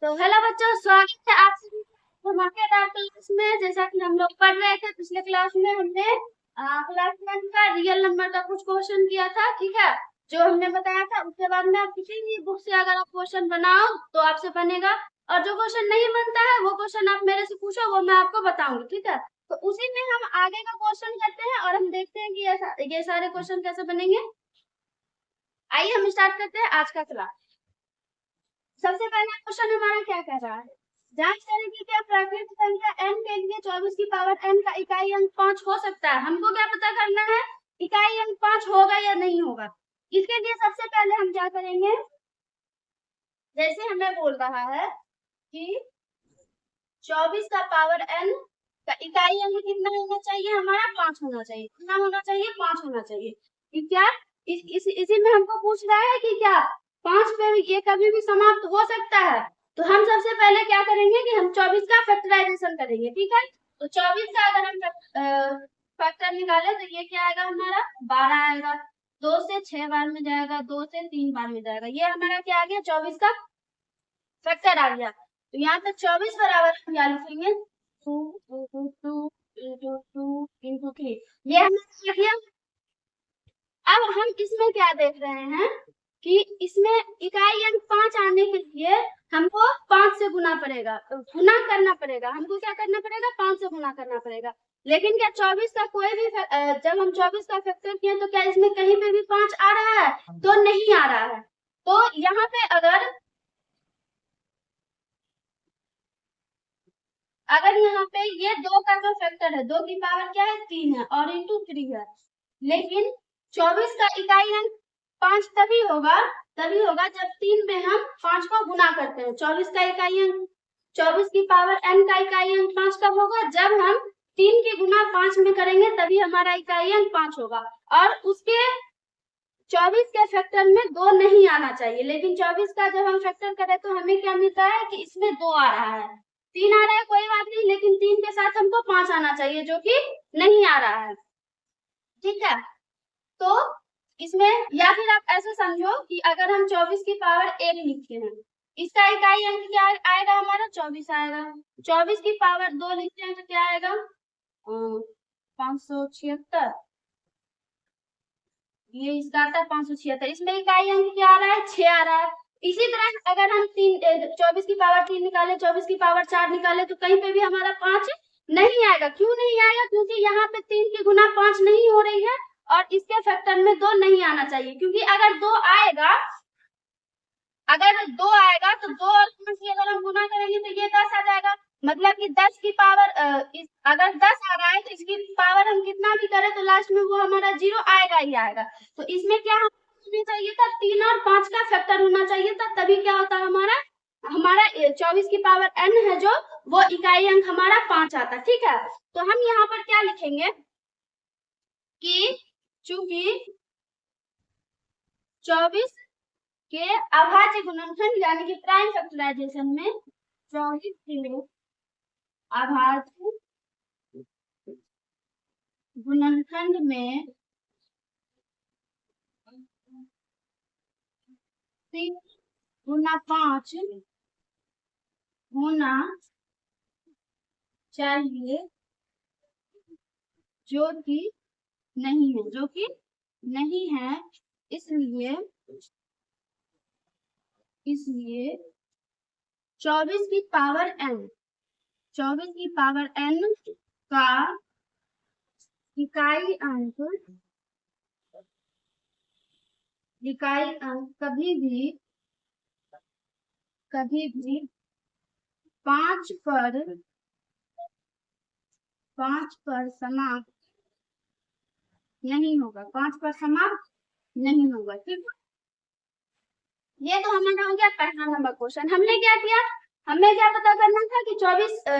तो हेलो बच्चों, स्वागत है आप सभी का धमाकेदार क्लास में। जैसा कि हम लोग पढ़ रहे थे पिछले क्लास में, हमने क्लास 10 का रियल नंबर का कुछ क्वेश्चन किया था, ठीक है। जो हमने बताया था उसके बाद में आप किसी भी बुक से अगर आप क्वेश्चन बनाओ तो आपसे बनेगा, और जो क्वेश्चन नहीं बनता है वो क्वेश्चन आप मेरे से पूछो, वो मैं आपको बताऊंगी, ठीक है। तो उसी में हम आगे का क्वेश्चन करते हैं और हम देखते हैं कि ये सारे क्वेश्चन कैसे बनेंगे। आइए हम स्टार्ट करते हैं आज का क्लास। सबसे पहला क्वेश्चन हमारा क्या कह रहा है, जांच करें कि क्या प्राकृतिक संख्या n के लिए 24 की पावर n का इकाई अंक 5 हो सकता है। हमको क्या पता करना है, इकाई अंक 5 होगा या नहीं होगा। इसके लिए सबसे पहले हम क्या करेंगे, जैसे हमें बोल रहा है कि 24 का पावर n का इकाई अंक कितना होना चाहिए, हमारा 5 होना चाहिए। कितना होना चाहिए, 5 होना चाहिए। कि क्या इसी में हमको पूछ रहा है कि क्या 5 पे ये कभी भी समाप्त हो सकता है। तो हम सबसे पहले क्या करेंगे कि हम 24 का फैक्टराइजेशन करेंगे, ठीक है। तो 24 का अगर हम फैक्टर निकाले तो ये क्या आएगा, हमारा 12 आएगा। 2 से 6 बार में जाएगा, 2 से 3 बार में जाएगा। ये हमारा क्या आ गया, 24 का फैक्टर आ गया। तो यहाँ पे 24 बराबर हम क्या लिखेंगे, 2 इंटू 2 इंटू 2 इंटू 3। ये हमने क्या किया। अब हम इसमें क्या देख रहे हैं कि इसमें इकाई अंक 5 आने के लिए हमको 5 से गुना पड़ेगा, गुना करना पड़ेगा। हमको क्या करना पड़ेगा, 5 से गुना करना पड़ेगा। लेकिन क्या 24 का कोई भी जब हम 24 का फैक्टर किए तो क्या इसमें कहीं पे भी 5 आ रहा है, तो नहीं आ रहा है। तो यहाँ पे अगर यहाँ पे ये 2 का जो फैक्टर है, 2 की पावर क्या है, 3 है और इंटू 3 है। लेकिन 24 का इकाई अंक 5 तभी होगा जब 3 में हम 5 को गुना करते हैं। 24 का इकाई अंक 24 की पावर n का इकाई अंक 5 कब होगा, जब हम 3 की गुना 5 में करेंगे, तभी हमारा इकाई अंक 5 होगा। और उसके 24 के फैक्टर में 2 नहीं आना चाहिए। लेकिन 24 का जब हम फैक्टर करें तो हमें क्या मिलता है कि इसमें 2 आ रहा है। 3 आ रहा है कोई बात नहीं, लेकिन 3 के साथ हमको 5 आना चाहिए, जो कि नहीं आ रहा है, ठीक है। तो इसमें या फिर आप ऐसे समझो कि अगर हम 24 की पावर 1 लिखते हैं, इसका इकाई अंक क्या आएगा, हमारा 24 आएगा। 24 की पावर 2 लिखते हैं तो क्या आएगा, 576। ये इसका आता है 576। इसमें इकाई अंक क्या आ रहा है, 6 आ रहा है। इसी तरह अगर हम 24 की पावर 3 निकाले, 24 की पावर 4 निकाले, तो कहीं पे भी हमारा 5 नहीं आएगा। क्यों नहीं आएगा, क्योंकि यहाँ पे 3 की गुना 5 नहीं हो रही है और इसके फैक्टर में 2 नहीं आना चाहिए। क्योंकि अगर 2 आएगा तो 2 और 5 की अगर हम गुना करेंगे तो ये 10 आ जाएगा। मतलब कि 10 की पावर अगर 10 आ रहा है तो इसकी पावर हम कितना भी करें तो लास्ट में वो हमारा 0 आएगा ही आएगा। तो इसमें क्या होना चाहिए था, 3 और 5 का फैक्टर होना चाहिए था, तभी क्या होता है, हमारा 24 की पावर n है जो वो इकाई अंक हमारा 5 आता, ठीक है। तो हम यहाँ पर क्या लिखेंगे कि चूंकि 24 के अभाज्य गुणनखंड यानी कि प्राइम फैक्टराइजेशन में 24 के अभाज्य गुणनखंड में 3 गुना 5 होना चाहिए, जो कि नहीं है। इसलिए 24 की पावर n का इकाई अंक कभी भी 5 पर समाप्त नहीं होगा, 5 पर समाप्त नहीं होगा, ठीक है। ये तो हमारा हो गया पहला नंबर क्वेश्चन। हमने क्या किया, हमें क्या पता करना था कि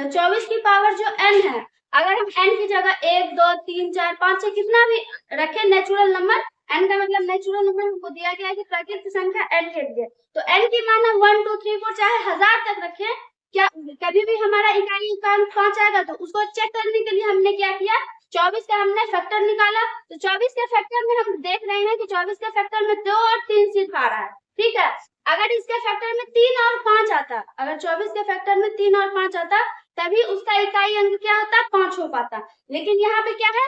24 की पावर जो n है, अगर हम n की जगह 1 2 3 4 5 से कितना भी रखें नेचुरल नंबर, n का मतलब नेचुरल नंबर हमको दिया गया है कि प्राकृतिक संख्या n के लिए, तो n की मान 1 2 3 4 चाहे 1000 तक रखें, क्या कभी भी हमारा इकाई अंक 5 आएगा। तो उसको चेक करने के लिए हमने क्या किया, 24 का हमने फैक्टर निकाला। तो 24 के फैक्टर में हम देख रहे हैं कि 24 के फैक्टर में 2 और 3 सिर्फ आ रहा है, ठीक है। अगर इसके फैक्टर में 3 और 5 आता, अगर 24 के फैक्टर में 3 और 5 आता तभी उसका इकाई अंक क्या होता, 5 हो पाता। लेकिन यहाँ पे क्या है,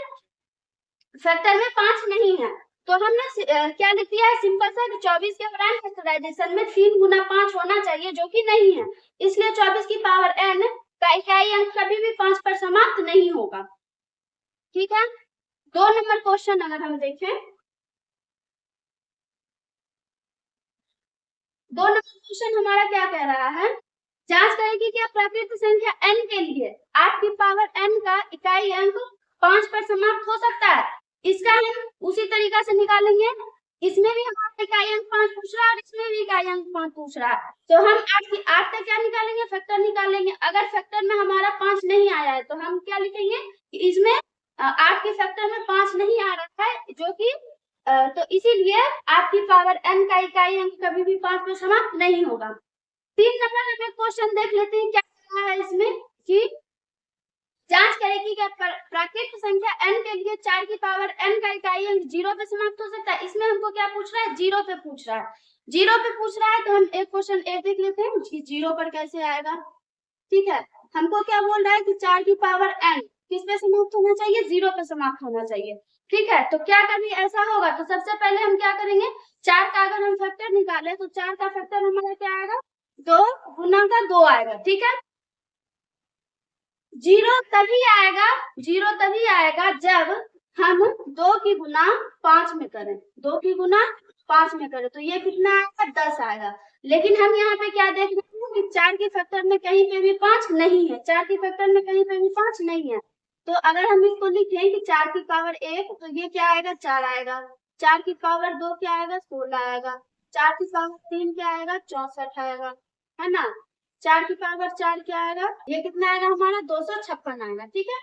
फैक्टर में 5 नहीं है, तो हमने क्या लिख दिया है सिंपल सा कि 24 के प्राइम फैक्टराइजेशन में 3 गुना 5 होना चाहिए, जो कि नहीं है। इसलिए 24 की पावर n का इकाई अंक कभी भी 5 पर समाप्त नहीं होगा। ठीक है, 2 नंबर क्वेश्चन अगर हम देखें, 2 नंबर क्वेश्चन हमारा क्या कह रहा है, जांच करें कि क्या प्राकृत संख्या n के लिए 8 की पावर n का इकाई अंक 5 पर समाप्त हो सकता है। इसका हम उसी तरीका से निकालेंगे, इसमें भी हमारा इकाई अंक 5 पूछ रहा है और इसमें भी इकाई अंक 5 पूछ रहा है, तो हम 8 का क्या निकालेंगे, फैक्टर निकालेंगे। अगर फैक्टर में हमारा 5 नहीं आया है तो हम क्या लिखेंगे, इसमें 8 के फैक्टर में 5 नहीं आ रहा है, जो कि तो इसीलिए 8 की पावर n का इकाई अंक कभी भी 5 पर समाप्त नहीं होगा। 3 नंबर में क्वेश्चन देख लेते हैं क्या कहा है इसमें, कि जांच करें कि क्या प्राकृत संख्या n के लिए 4 की पावर n का इकाई अंक 0 पे समाप्त हो सकता है। इसमें हमको क्या पूछ रहा है, 0 पे पूछ रहा है, 0 पे पूछ रहा है, तो हम एक क्वेश्चन एक देख लेते हैं कि 0 पर कैसे आएगा। ठीक है, हमको क्या बोल रहा है कि 4 की पावर n किस पे समाप्त होना चाहिए, 0 पे समाप्त होना चाहिए। ठीक है, तो क्या कभी ऐसा होगा, तो सबसे पहले हम क्या करेंगे, 4 का अगर हम फैक्टर निकाले तो 4 का फैक्टर हमारा क्या आएगा, 2 गुना का 2 आएगा। ठीक है, 0 तभी आएगा, 0 तभी आएगा जब हम 2 की गुना 5 में करें, 2 की गुना 5 में करें, तो ये कितना आएगा, 10 आएगा। लेकिन हम यहाँ पे क्या देख रहे हैं कि 4 की फैक्टर में कहीं पे भी 5 नहीं है, 4 की फैक्टर में कहीं पे भी 5 नहीं है। तो अगर हम इसको लिखें कि 4 की पावर 1, तो ये क्या आएगा, 4 आएगा। 4 की पावर 2 क्या आएगा, 16 आएगा। 4 की पावर 3 क्या आएगा, 64 आएगा, है ना। 4 की पावर 4 क्या आएगा, ये कितना आएगा हमारा, 256 आएगा। ठीक है,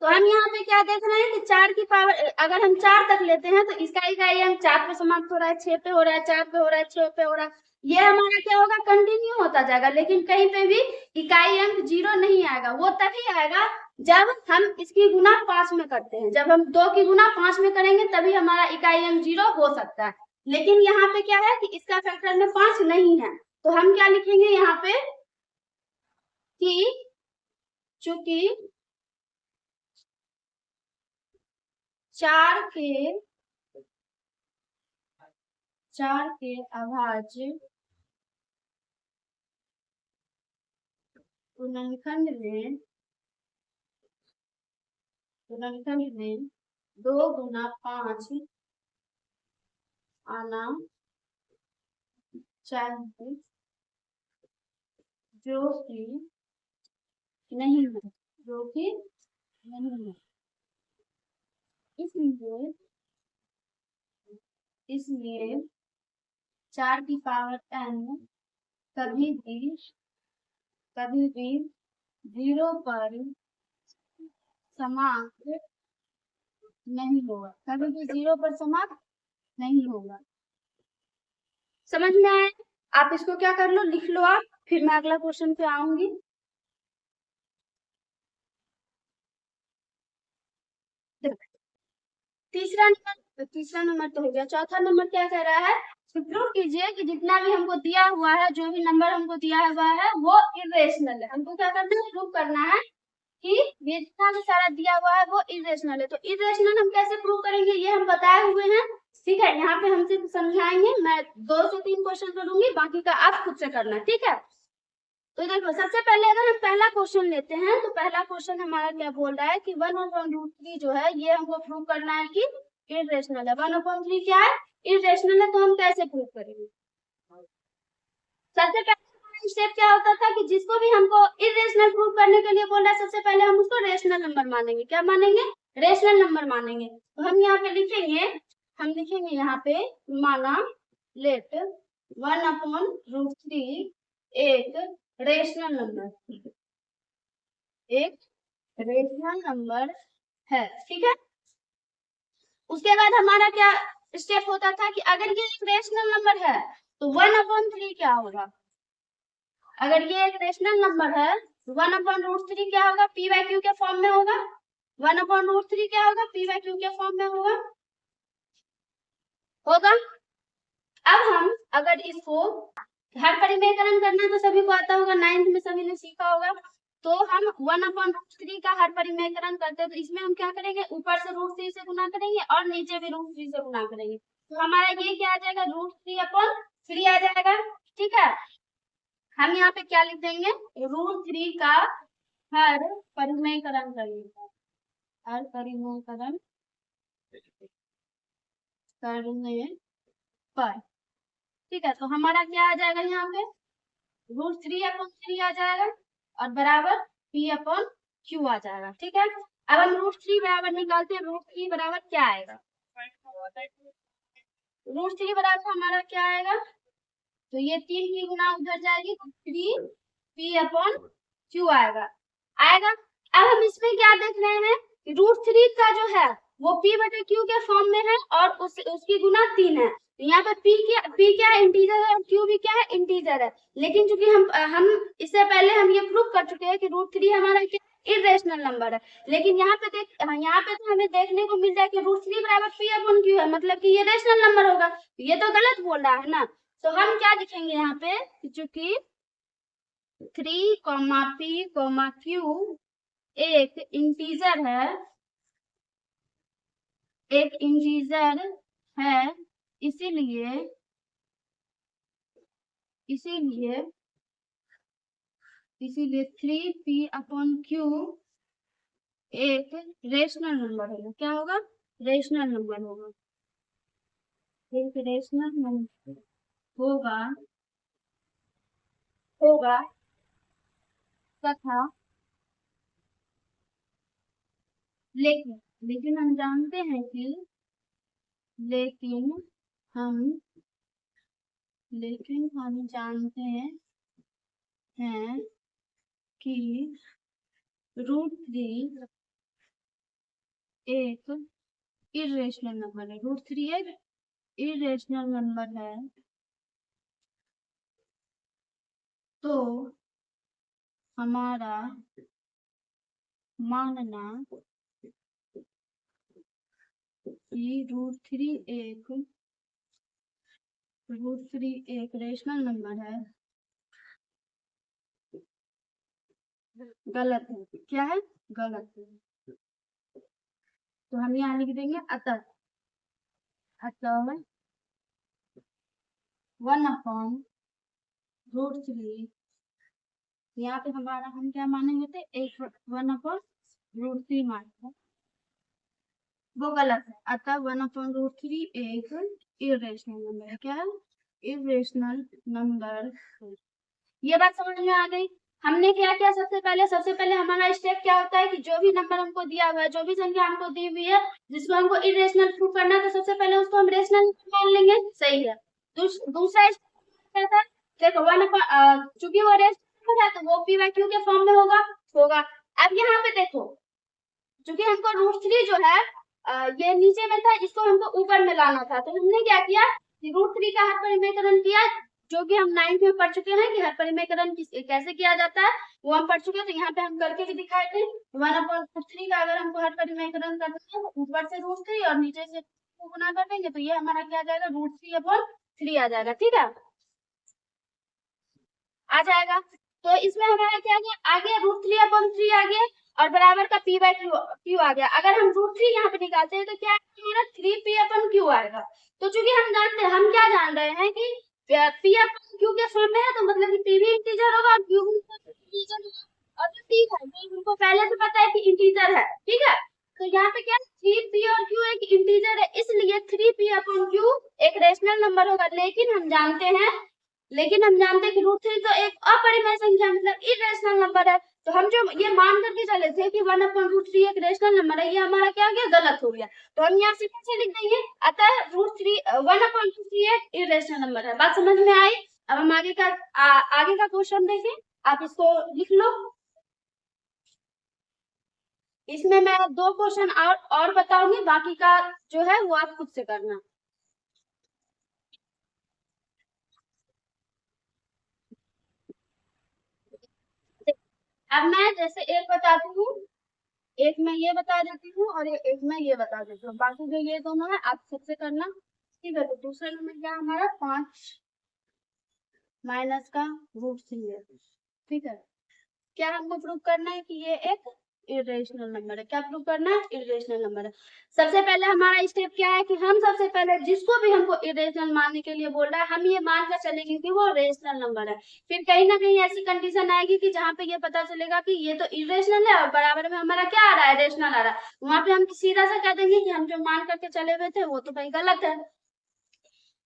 तो हम यहाँ पे क्या देख रहे हैं कि 4 की पावर अगर हम 4 तक लेते हैं तो इसका इकाई अंक 4 पे समाप्त हो रहा है, 6 पे हो रहा है, 4 पे हो रहा है, 6 पे हो रहा है, ये हमारा क्या होगा, कंटिन्यू होता जाएगा। लेकिन कहीं पे भी इकाई अंक 0 नहीं आएगा, वो तभी आएगा जब हम इसकी गुना 5 में करते हैं। जब हम 2 की गुना 5 में करेंगे तभी हमारा इकाई अंक 0 हो सकता है। लेकिन यहाँ पे क्या है कि इसका फैक्टर में 5 नहीं है, तो हम क्या लिखेंगे यहाँ पे कि चूंकि 4 के अभाज्य गुणनखंड में 2 गुना 5 आना चाहिए, जो कि नहीं है, जो कि नहीं है। इसलिए 4 की पावर n कभी भी 0 पर समाप्त नहीं होगा, कभी भी 0 पर समाप्त नहीं होगा। समझ में आए, आप इसको क्या कर लो, लिख लो आप, फिर मैं अगला क्वेश्चन पे आऊंगी। तीसरा नंबर तो हो गया, चौथा नंबर क्या कह रहा है, प्रूव कीजिए कि जितना भी हमको दिया हुआ है, जो भी नंबर हमको दिया हुआ है वो इरेशनल है। हमको क्या करना है, प्रूव करना है कि ये जितना भी सारा दिया हुआ है वो इरेशनल है। तो इरेशनल हम कैसे प्रूव करेंगे, ये हम बताए हुए हैं। ठीक है, यहाँ पे हम सिर्फ समझाएंगे, मैं 2 से 3 क्वेश्चन करूंगी, बाकी का आप खुद से करना। ठीक है, तो देखो सबसे पहले अगर हम पहला क्वेश्चन लेते हैं तो पहला क्वेश्चन हमारा क्या बोल रहा है कि 1/√3 जो है ये हमको प्रूव करना है कि इरेशनल है। 1/3 क्या है, इरेशनल है, तो हम कैसे प्रूव करेंगे। सबसे पहले स्टेप क्या होता था कि जिसको भी हमको इरेशनल प्रूव करने के लिए बोल रहा है, सबसे पहले हम उसको रेशनल नंबर मानेंगे। क्या मानेंगे, रेशनल नंबर मानेंगे। तो हम यहाँ पे लिखेंगे यहाँ पे, माना लेट 1/√3 एक रेशनल नंबर है। ठीक है, उसके बाद हमारा क्या स्टेप होता था कि अगर ये एक रेशनल नंबर है तो 1/3 क्या होगा। अगर ये एक रेशनल नंबर है तो 1/√3 क्या होगा, p/q के फॉर्म में होगा। 1/√3 क्या होगा, p/q के फॉर्म में होगा। अब हम अगर इसको हर परिमेयकरण करना तो सभी को आता होगा, 9th में सभी ने सीखा होगा। तो हम 1/√3 का हर परिमेयकरण करते हैं तो इसमें हम क्या करेंगे, ऊपर से √3 से गुना करेंगे और नीचे भी √3 से गुना करेंगे। तो हमारा ये क्या आ जाएगा, √3/3 आ जाएगा। ठीक है, हम यहाँ पे क्या लिख देंगे, √3 का हर परिमेयकरण करेंगे, हर परिमेयकरण करने पर। ठीक है, तो हमारा क्या आ जाएगा, यहाँ पे √3/3 आ जाएगा और बराबर P/Q आ जाएगा। ठीक है, अब हम √3 बराबर निकालते हैं, √3 बराबर क्या आएगा, √3 बराबर हमारा क्या आएगा, तो ये 3 की गुना उधर जाएगी तो 3P/Q आएगा। अब हम इसमें क्या देख रहे हैं, √3 का जो है वो P/Q के फॉर्म में है और उसकी गुना 3 है। यहाँ पे P क्या है, इंटीजर है, और Q भी क्या है, इंटीजर है। लेकिन चूंकि हम इससे पहले हम ये प्रूव कर चुके हैं कि √3 हमारा क्या इरेशनल नंबर है। लेकिन यहाँ पे तो हमें देखने को मिल जाए कि √3 बराबर P/Q है, मतलब कि ये रेशनल नंबर होगा। ये तो गलत बोल रहा है ना, तो हम क्या लिखेंगे यहाँ पे, चूंकि 3, P, Q एक इंटीजर है, इसीलिए 3P/Q एक रेशनल नंबर होगा। क्या होगा, रेशनल नंबर होगा, एक रेशनल नंबर होगा तथा लेकिन हम जानते हैं कि लेकिन हम जानते हैं कि √3 एक इरेशनल नंबर है, √3 एक इरेशनल नंबर है, तो हमारा मानना कि √3 एक रेशनल नंबर है, गलत है। क्या है, गलत है। तो हम यहाँ लिख देंगे अतः 1/√3, यहाँ पे हम क्या मानेंगे थे, 1/√3 मानेंगे, वो गलत है। अतः 1/√3 एक इरेशनल नंबर है। क्या है, इरेशनल नंबर। ये बात समझ में आ गई। हमने क्या किया, सबसे पहले हमारा स्टेप क्या होता है कि जो भी नंबर हमको दिया हुआ है, जो भी संख्या हमको दी हुई है, जिसको हमको इरेशनल प्रूव करना है, तो सबसे पहले उसको हम रेशनल मान लेंगे। सही है। दूसरा स्टेप है, देखो चूंकि वो रेशनल है तो वो P/Q के फॉर्म में होगा। अब यहाँ पे देखो, चूंकि हमको √3 जो है ये नीचे में था, इसको हमको ऊपर में लाना था, तो हमने क्या किया, √3 का हर परिमेयकरण किया, जो कि हम 9th में पढ़ चुके हैं कि हर परिमेयकरण कैसे किया जाता है, वो हम पढ़ चुके हैं। तो यहाँ पे हम करके भी दिखाए थे, 1/3 का अगर हमको हर परिमेयकरण करना है तो ऊपर से √3 और नीचे से गुना कर देंगे, तो ये हमारा क्या आ जाएगा, √3/3 आ जाएगा। ठीक है, आ जाएगा। तो इसमें हमारा क्या आ गया, √3/3 आ गया और बराबर का P/Q आ गया। अगर हम √3 यहाँ पे निकालते हैं तो क्या हमारा 3P/Q आएगा। तो चूंकि हम क्या जान रहे हैं कि P/Q के फॉर्म में है, तो मतलब कि P भी इंटीजर होगा और Q भी इंटीजर होगा, और जो P है वो हमको पहले से पता है कि इंटीजर है। ठीक है, तो यहाँ पे क्या 3P और Q एक इंटीजर है, इसलिए 3P/Q एक रेशनल नंबर होगा। लेकिन हम जानते हैं कि √3 तो एक अपरिमेय संख्या मतलब इरेशनल नंबर है। तो हम जो ये मान करके चले थे कि 1/√3 एक रेशनल नंबर है, ये हमारा क्या हो गया, गलत हो गया। तो हम यहाँ से कैसे लिख देंगे, अतः √1/√3 एक इरेशनल नंबर है। बात समझ में आई। अब हम आगे का क्वेश्चन देखें, आप इसको लिख लो। इसमें मैं 2 क्वेश्चन और बताऊंगी, बाकी का जो है वो आप खुद से करना। अब मैं जैसे एक बताती हूँ, एक मैं ये बता देती हूँ और एक मैं ये बता देती हूँ, बाकी जो ये दोनों है आप खुद से करना। ठीक है, तो दूसरा नंबर क्या है हमारा 5 माइनस का रूट 3 है। ठीक है, क्या हमको प्रूव करना है कि ये एक इरेशनल नंबर है। क्या प्रूव करना है? इरेशनल नंबर है। सबसे पहले हमारा स्टेप क्या है कि हम सबसे पहले जिसको भी हमको इरेशनल मानने के लिए बोल रहा है, हम ये मान कर चलेंगे कि वो रेशनल नंबर है। फिर कहीं ना कहीं ऐसी कंडीशन आएगी कि जहाँ पे ये पता चलेगा कि ये तो इरेशनल है और बराबर में हमारा क्या आ रहा है, रेशनल आ रहा है। वहां पे हम सीधा सा कह देंगे कि हम जो मान करके चले हुए थे वो तो भाई गलत है।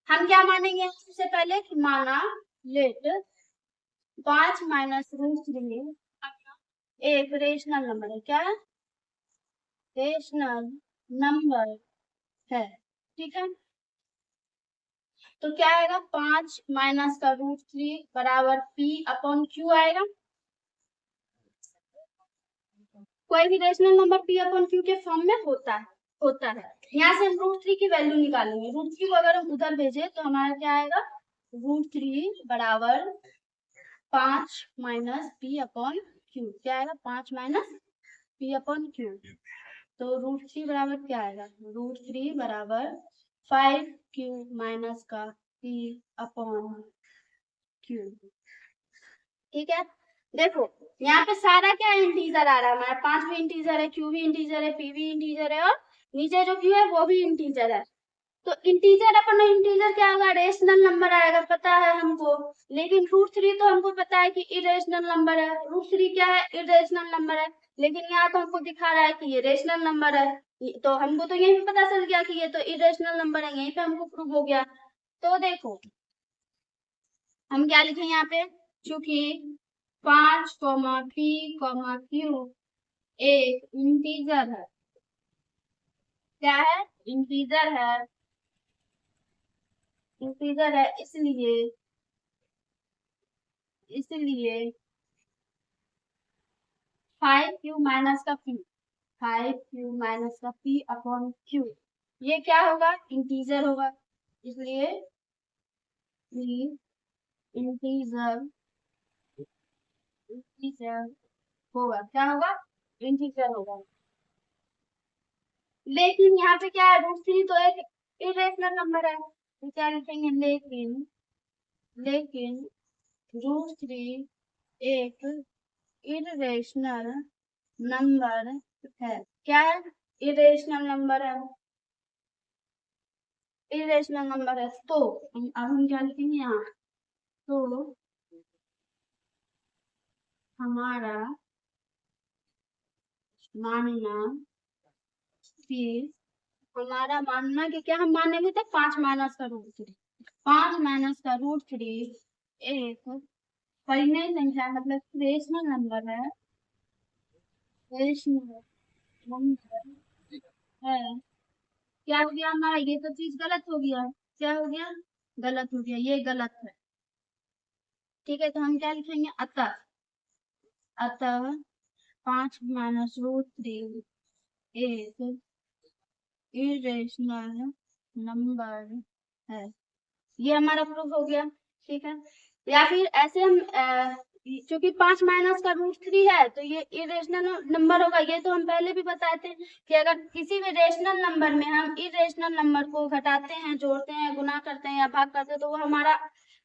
हम क्या मानेंगे? सबसे पहले कि माना लेट 5 माइनस रूट 3 एक रेशनल नंबर है। क्या है? रेशनल नंबर है। ठीक है, तो क्या आएगा? 5 माइनस का रूट 3 बराबर पी अपॉन क्यू आएगा। कोई भी rational number P upon Q के फॉर्म में होता है। यहाँ से हम रूट 3 की वैल्यू निकालेंगे। रूट 3 को अगर हम उधर भेजे तो हमारा क्या आएगा? रूट 3 बराबर 5 माइनस पी अपॉन क्यू। क्या आएगा? 5 माइनस पी अपॉन क्यू। तो रूट 3 बराबर क्या आएगा? रूट 3 बराबर 5 क्यू माइनस का पी अपॉन क्यू। ठीक है, देखो यहाँ पे सारा क्या इंटीजर आ रहा है हमारा। 5 भी इंटीजर है, क्यू भी इंटीजर है, पी भी इंटीजर है और नीचे जो क्यू है वो भी इंटीजर है। तो इंटीजर अपन इंटीजर क्या होगा? रेशनल नंबर आएगा, पता है हमको। लेकिन रूट 3 तो हमको पता है कि इरेशनल नंबर है। रूट 3 क्या है? इरेशनल नंबर है। लेकिन यहाँ तो हमको दिखा रहा है कि ये रेशनल नंबर है। तो हमको तो यही पता चल गया कि ये तो इरेशनल नंबर है, यहीं पे हमको प्रूव हो गया। तो देखो हम क्या लिखे यहाँ पे, चूंकि 5 पी क्यू एक इंटीजर है। क्या है? इंटीजर है। इंटीजर है इसलिए 5 क्यू माइनस का पी, 5 क्यू माइनस का पी अपॉन क्यू, ये क्या होगा? इंटीजर होगा। इसलिए इंटीजर इंटीजर होगा। क्या होगा? इंटीजर होगा। लेकिन यहाँ पे क्या है? रूट 3 तो एक इरेशनल नंबर है, तो क्या लिखेंगे? लेकिन रूट 3 एक इरेशनल नंबर है। क्या है? इरेशनल नंबर है। इरेशनल नंबर है तो अब हम क्या लिखेंगे यहाँ? तो हमारा मानना कि हमारा मानना कि क्या हम मानेंगे? तो 5 माइनस का रूट 3, 5 माइनस का रूट 3 एक परिमेय संख्या मतलब रेशनल नंबर है। रेशनल नंबर है। क्या हो गया हमारा? ये तो चीज गलत हो गया। क्या हो गया? गलत हो गया, ये गलत है। ठीक है, तो हम क्या लिखेंगे? अतः अतः 5 माइनस रूट 3 एक इरेशनल नंबर है। ये हमारा प्रूफ हो गया। ठीक है, या फिर ऐसे हम क्योंकि 5 माइनस का रूट 3 है तो ये इरेशनल नंबर होगा। ये तो हम पहले भी बताए थे कि अगर किसी भी रेशनल नंबर में हम इरेशनल नंबर को घटाते हैं, जोड़ते हैं, गुना करते हैं या भाग करते हैं तो वो हमारा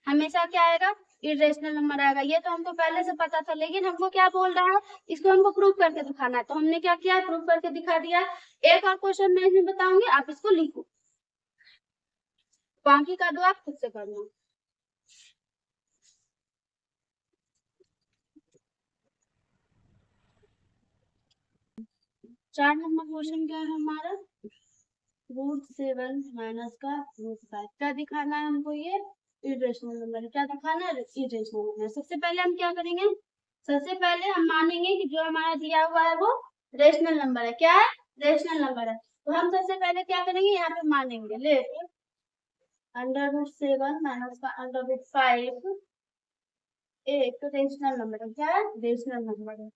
हमेशा क्या आएगा? इरेशनल नंबर आएगा। ये तो हमको पहले से पता था, लेकिन हमको क्या बोल रहा है? इसको हमको प्रूव करके दिखाना है। तो हमने क्या किया? प्रूव करके दिखा दिया। एक और क्वेश्चन मैं इसमें बताऊंगी, आप इसको लिखो, बाकी का दो आप खुद से करना। 4 नंबर क्वेश्चन क्या है हमारा? रूट 7 माइनस का रूट 5। क्या दिखाना है हमको? ये इरेशनल नंबर है। क्या दिखाना है? Irrational number. सबसे पहले हम क्या करेंगे? सबसे पहले हम मानेंगे कि जो हमारा दिया हुआ है वो रेशनल नंबर है। क्या है? रेशनल नंबर है। तो हम सबसे पहले क्या करेंगे? यहाँ पे मानेंगे ले अंडर रूट 7 माइनस का अंडर रूट 5 एक रेशनल नंबर है। क्या है? रेशनल नंबर है,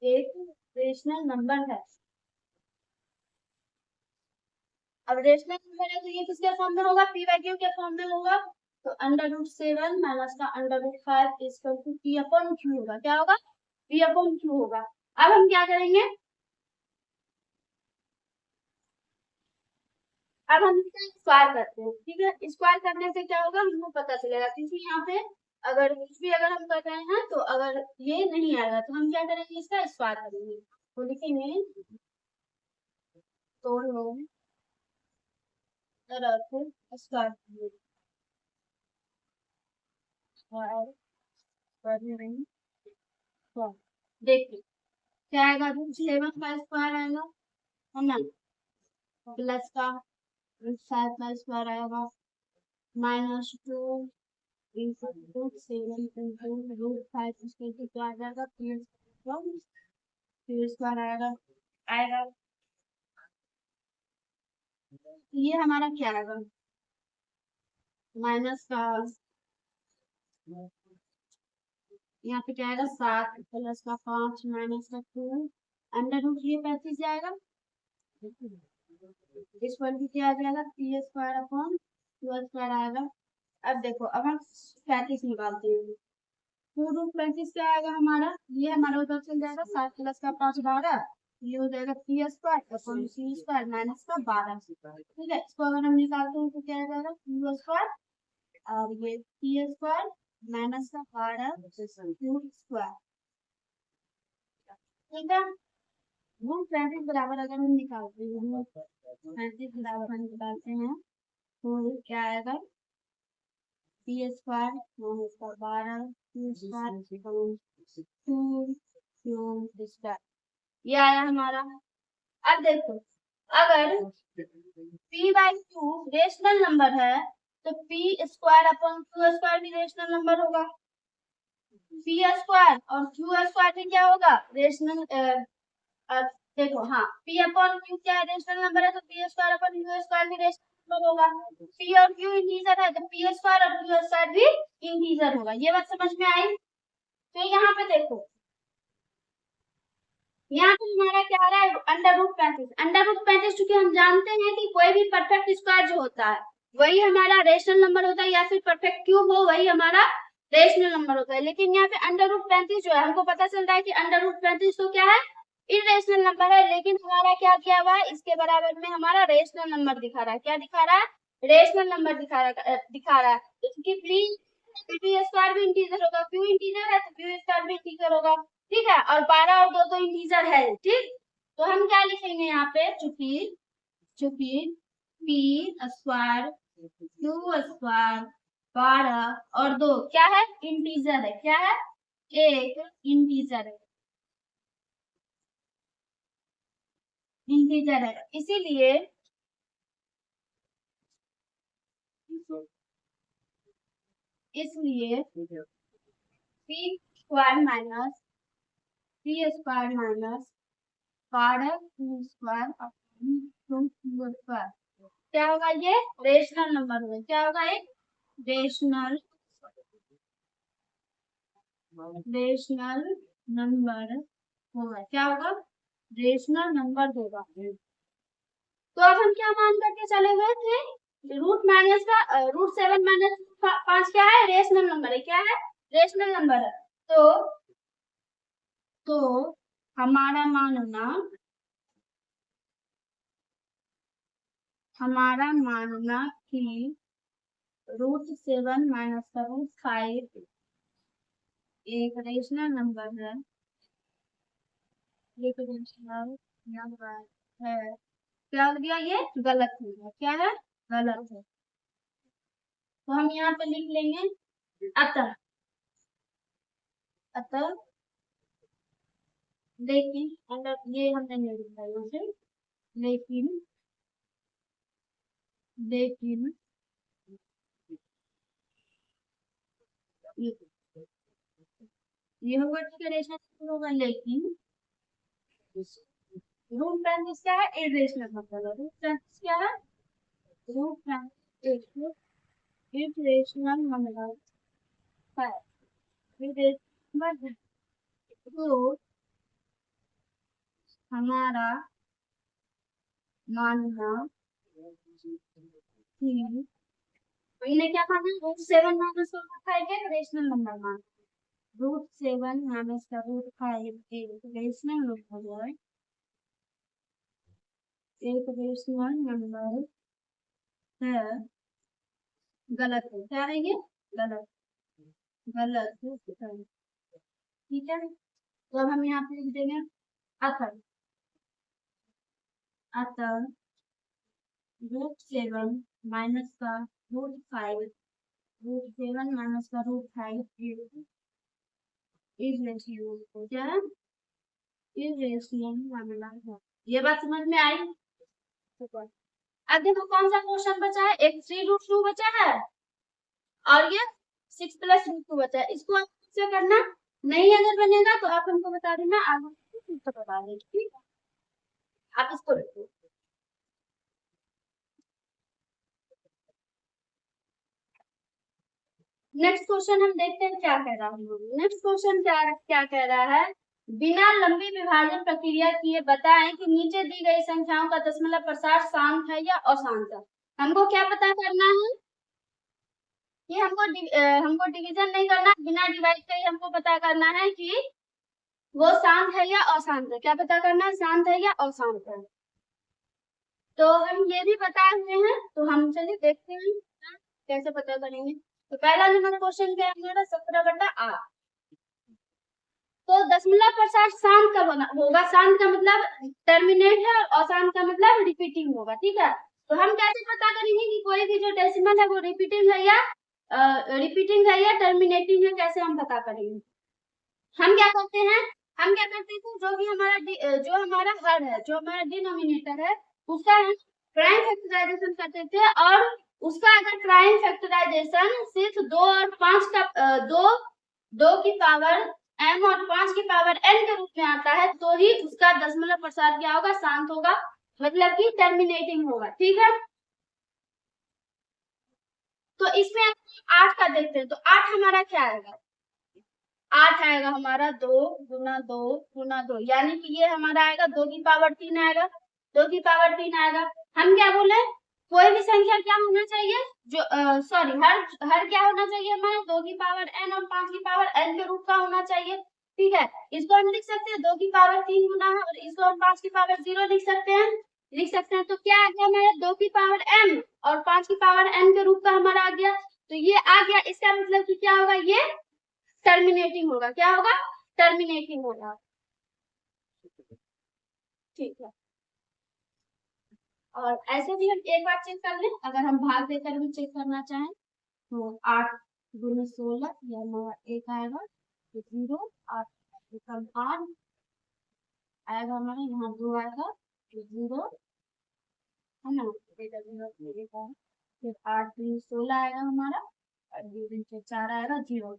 एक रेशनल नंबर है। अब रेशनल नंबर है तो ये किसके फॉर्म में होगा? पी बाई क्यू के फॉर्म में होगा। तो अंडर रूट 7 माइनस का under root 5 equal to p upon q होगा। क्या होगा? पी अपॉन क्यू होगा। अब हम क्या करेंगे? अब हम इसका स्क्वायर करते हैं, ठीक है। स्क्वायर करने से क्या होगा हमको पता चलेगा, क्योंकि यहाँ पे अगर कुछ भी अगर हम कर रहे हैं तो अगर ये नहीं आएगा तो हम क्या करेंगे, इसका स्क्वायर करेंगे। तो लिखेंगे दोनों तरफ स्क्वायर स्क्वायर कर रहे हैं। देखिए क्या आएगा, रूट 7 का स्क्वायर आएगा, है ना, प्लस का रूट 5 का स्क्वायर आएगा, -2 into root 7 into root 5 square तो क्या आ जाएगा, फिर स्क्वायर आएगा आएगा। तो ये हमारा क्या आएगा, माइनस का यहाँ पे क्या आएगा 7 प्लस का 5 माइनस का 2 अंडर रूट ये 35 जाएगा, इस पर भी क्या आ जाएगा, P square upon two square आएगा। अब देखो अब हम 35 निकालते हैं, 2 रूट 35 क्या आएगा हमारा, ये हमारा उधर चल जाएगा 7 प्लस का 5 12, ये हो जाएगा पी स्क्वायर अपॉन सी स्क्वायर माइनस का 12, ठीक है। इसको अगर हम निकालते हैं तो क्या आ जाएगा क्यू स्क्वायर और ये पी स्क्वायर माइनस का 12 क्यू स्क्वायर, ठीक है। रूट 35 बराबर अगर हम निकालते हैं, रूट 35 बराबर हम निकालते हैं तो क्या आएगा, पी स्क्वायर माइनस का 12 क्यू स्क्वायर 2 क्यू स्क्वायर, ये आया हमारा। अब देखो अगर p by Q rational number है तो p square upon Q square भी रेशनल नंबर होगा, p स्क्वायर और q स्क्वायर भी क्या होगा रेशनल। देखो हाँ p अपॉन q क्या है रेशनल नंबर है, तो p square upon q square भी रेशनल नंबर होगा। p और q इंटीजर है तो p स्क्वायर और q स्क्वायर भी इंटीजर होगा। ये बात समझ में आई। तो यहाँ पे देखो, यहाँ पे हमारा क्या आ रहा है अंडर रूट 35 चूंकि हम जानते हैं कि कोई भी परफेक्ट स्क्वायर जो होता है वही हमारा रेशनल नंबर होता है, या फिर परफेक्ट क्यूब हो वही हमारा रेशनल नंबर होता है। लेकिन यहाँ पे अंडर रूट 35 जो है हमको पता चल रहा है कि अंडर रूट 35 तो क्या है इरेशनल नंबर है, लेकिन हमारा क्या किया हुआ है इसके बराबर में हमारा रेशनल नंबर दिखा रहा है। क्या दिखा रहा है, रेशनल नंबर दिखा रहा है। तो क्योंकि पी स्क्वायर भी इंटीजर होगा, क्यू इंटीजर है तो क्यू स्क्वायर भी इंटीजर होगा, ठीक है। और 12 और 2 तो इंटीजर है, ठीक। तो हम क्या लिखेंगे यहाँ पे, चूंकि चूंकि पी स्क्वायर क्यू स्क्वायर 12 और 2 क्या है इंटीजर है, क्या है एक इंटीजर है, इंटीजर है, इसीलिए इसलिए P square minus 12 Q square upon Q square क्या होगा, ये रेशनल नंबर होगा। क्या होगा, एक रेशनल नंबर होगा। क्या होगा, रेशनल नंबर होगा। तो अब हम क्या मान करके चले गए थे, रूट 7 माइनस 5 क्या है रेशनल नंबर है, क्या है रेशनल नंबर है। तो हमारा मानना कि रूट 7 माइनस का रूट 5 एक रेशनल नंबर है, एक रेशनल नंबर है। क्या हो गया, ये गलत हो गया, क्या है गलत है। तो हम यहाँ पे लिख लेंगे अतः अतः लेकिन अंडर ये हमने नहीं लिखा है यहाँ से, लेकिन लेकिन ये होगा, ठीक है रेशनल होगा, लेकिन रूट 35 क्या है इरेशनल नंबर है, रूट 35 क्या है रूट 35 इरेशनल नंबर है, इरेशनल। तो हमारा मानना कि इन्हें क्या माना, रूट 7 माइनस का रूट 5 एक रेशनल नंबर माना, रूट 7 माइनस का रूट 5 एक रेशनल नंबर है, एक रेशनल नंबर है गलत है। क्या है ये? गलत। गलत है। ठीक है, तो अब हम यहाँ पे लिख देंगे अतः। अतः √7 माइनस का √5, √7 माइनस का √5 इज रेशियो क्या है? इज रेशियो मामला है। ये बात समझ में आई? अब देखो कौन सा क्वेश्चन बचा है, एक 3√2 बचा है और ये 6+√2 बचा है। इसको आप खुद से करना, नहीं अगर बनेगा तो आप हमको बता देना, आगे खुद से बता देंगे। ठीक है, आप इसको रखो। नेक्स्ट क्वेश्चन हम देखते हैं क्या कह रहा है। नेक्स्ट क्वेश्चन क्या क्या कह रहा है, बिना लंबी विभाजन प्रक्रिया किए बताएं कि नीचे दी गई संख्याओं का दशमलव प्रसार शांत है या अशांत है। हमको क्या पता करना है कि हमको डिवीजन नहीं करना, बिना डिवाइड के ही हमको पता करना है कि वो शांत है या अशांत है। क्या पता करना है? शांत है या अशांत है। तो हम ये भी बताए हुए हैं, तो हम चलिए देखते हैं कैसे पता करेंगे। तो पहला नंबर क्वेश्चन क्या है हमारा, 17/8। तो दशमलव प्रसार शांत कब होगा? शांत का मतलब टर्मिनेट है और अशांत का मतलब रिपीटिंग होगा। ठीक है, तो हम कैसे पता करेंगे कि कोई भी जो डेसिमल है वो रिपीटिंग है या टर्मिनेटिंग है? कैसे हम पता करेंगे? हम क्या करते हैं, जो हमारा हर है, जो हमारा डिनोमिनेटर है, उसका हम प्राइम फैक्टराइजेशन करते थे। और उसका अगर प्राइम फैक्टराइजेशन सिर्फ 2 और 5 का 2 की पावर m और 5 की पावर n के रूप में आता है, तो ही उसका दशमलव प्रसार क्या होगा? शांत होगा, मतलब कि टर्मिनेटिंग होगा। ठीक है, तो इसमें 8 का देखते हैं। तो 8 हमारा क्या आएगा? 8 आएगा हमारा 2 गुना 2 गुना 2, यानी कि ये हमारा आएगा 2 की पावर 3 आएगा। 2 की पावर 3 आएगा। हम क्या बोले, कोई भी संख्या क्या होना चाहिए, जो सॉरी हर हर क्या होना चाहिए हमारा? 2 की पावर n और 5 की पावर n के रूप का होना चाहिए। ठीक है, इसको हम लिख सकते हैं 2 की पावर 3 गुना है, और इसको हम 5 की पावर 0 लिख सकते हैं। तो क्या आ गया हमारा? 2 की पावर m और 5 की पावर n के रूप का हमारा आ गया। तो ये आ गया, इसका मतलब कि क्या होगा? ये टर्मिनेटिंग होगा। क्या होगा? टर्मिनेटिंग होगा। ठीक है, और ऐसे भी हम एक बार चेक कर लें, अगर हम भाग देकर भी चेक करना चाहें तो 8 गुना 16, यह हमारा 1 आएगा, 0, 8 8 आएगा हमारा, यहाँ 2 आएगा, 0 है ना, फिर 8 दूनी 16 आएगा हमारा, और 2 दूनी 4 आएगा, 0,